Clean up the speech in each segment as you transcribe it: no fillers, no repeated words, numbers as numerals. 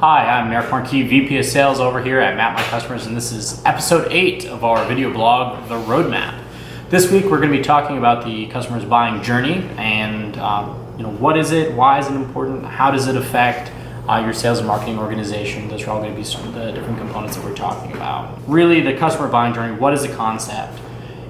Hi, I'm Merrick, VP of Sales over here at Map My Customers, and this is episode 8 of our video blog, The Roadmap. This week we're going to be talking about the customer's buying journey and what is it, why is it important, how does it affect your sales and marketing organization. Those are all going to be some of the different components that we're talking about. Really, the customer buying journey, what is the concept?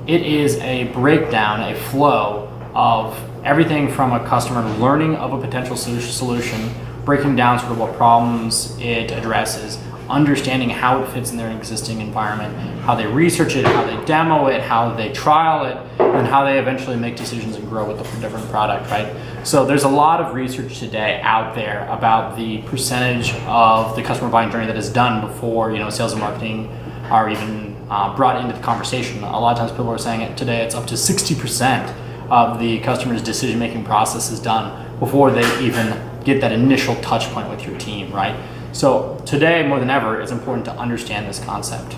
It is a breakdown, a flow of everything from a customer learning of a potential solution, breaking down sort of what problems it addresses, understanding how it fits in their existing environment, how they research it, how they demo it, how they trial it, and how they eventually make decisions and grow with the different product, right? So there's a lot of research today out there about the percentage of the customer buying journey that is done before sales and marketing are even brought into the conversation. A lot of times people are saying it today, it's up to 60% of the customer's decision-making process is done before they even get that initial touch point with your team, right? So today, more than ever, it's important to understand this concept.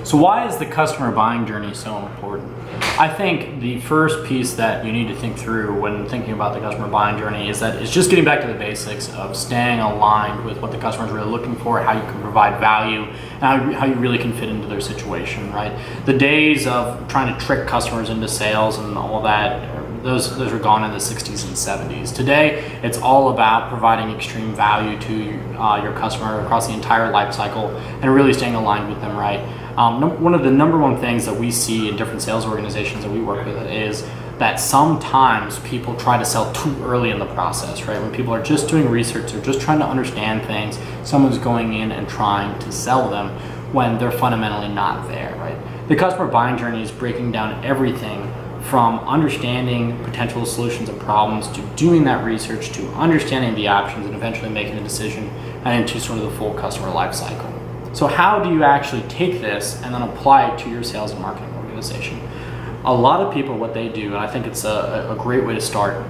So why is the customer buying journey so important? I think the first piece that you need to think through when thinking about the customer buying journey is that it's just getting back to the basics of staying aligned with what the customer is really looking for, how you can provide value, and how you really can fit into their situation, right? The days of trying to trick customers into sales and all that, those are gone in the 60s and 70s. Today, it's all about providing extreme value to your customer across the entire life cycle and really staying aligned with them, right? One of the number one things that we see in different sales organizations that we work with is that sometimes people try to sell too early in the process, right? When people are just doing research, they're just trying to understand things, someone's going in and trying to sell them when they're fundamentally not there, right? The customer buying journey is breaking down everything from understanding potential solutions and problems to doing that research to understanding the options and eventually making a decision and into sort of the full customer life cycle. So how do you actually take this and then apply it to your sales and marketing organization? A lot of people, what they do, and I think it's a great way to start,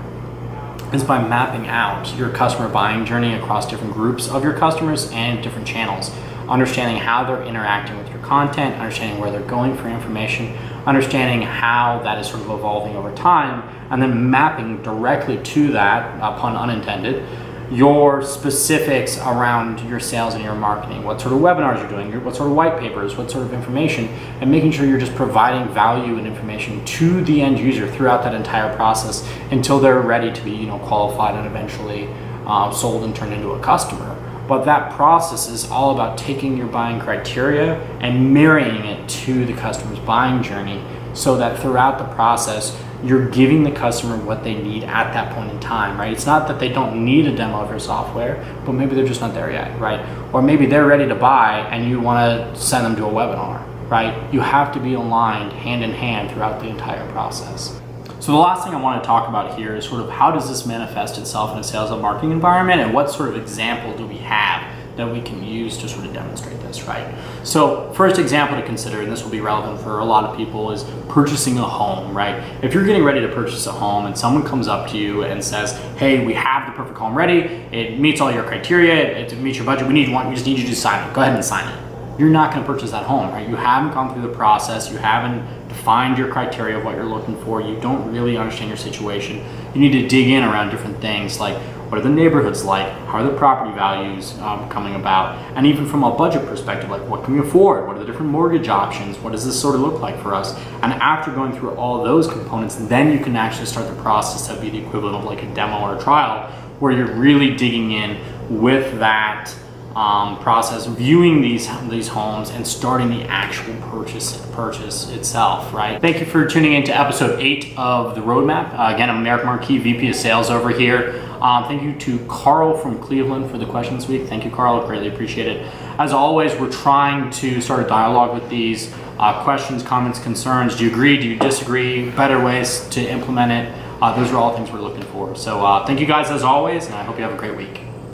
is by mapping out your customer buying journey across different groups of your customers and different channels, understanding how they're interacting with your content, understanding where they're going for information, understanding how that is sort of evolving over time, and then mapping directly to that, pun unintended, your specifics around your sales and your marketing, what sort of webinars you're doing, what sort of white papers, what sort of information, and making sure you're just providing value and information to the end user throughout that entire process until they're ready to be qualified and eventually sold and turned into a customer. But that process is all about taking your buying criteria and marrying it to the customer's buying journey so that throughout the process, you're giving the customer what they need at that point in time, right? It's not that they don't need a demo of your software, but maybe they're just not there yet, right? Or maybe they're ready to buy and you want to send them to a webinar, right? You have to be aligned hand in hand throughout the entire process. So the last thing I want to talk about here is sort of how does this manifest itself in a sales and marketing environment, and what sort of example do we have that we can use to sort of demonstrate this, right? So first example to consider, and this will be relevant for a lot of people, is purchasing a home, right? If you're getting ready to purchase a home and someone comes up to you and says, hey, we have the perfect home ready, it meets all your criteria, it meets your budget, we just need you to sign it, go ahead and sign it. You're not going to purchase that home, right? You haven't gone through the process, you haven't defined your criteria of what you're looking for, you don't really understand your situation. You need to dig in around different things like what are the neighborhoods like, how are the property values coming about, and even from a budget perspective, like what can we afford, what are the different mortgage options, what does this sort of look like for us? And after going through all those components, then you can actually start the process that would be the equivalent of like a demo or a trial, where you're really digging in with that process, viewing these homes and starting the actual purchase itself, right? Thank you for tuning in to episode 8 of The Roadmap. Again, I'm Merrick, VP of Sales over here. Thank you to Carl from Cleveland for the question this week. Thank you, Carl. Greatly appreciate it. As always, we're trying to start a dialogue with these questions, comments, concerns. Do you agree? Do you disagree? Better ways to implement it. Those are all things we're looking for. So thank you guys as always, and I hope you have a great week.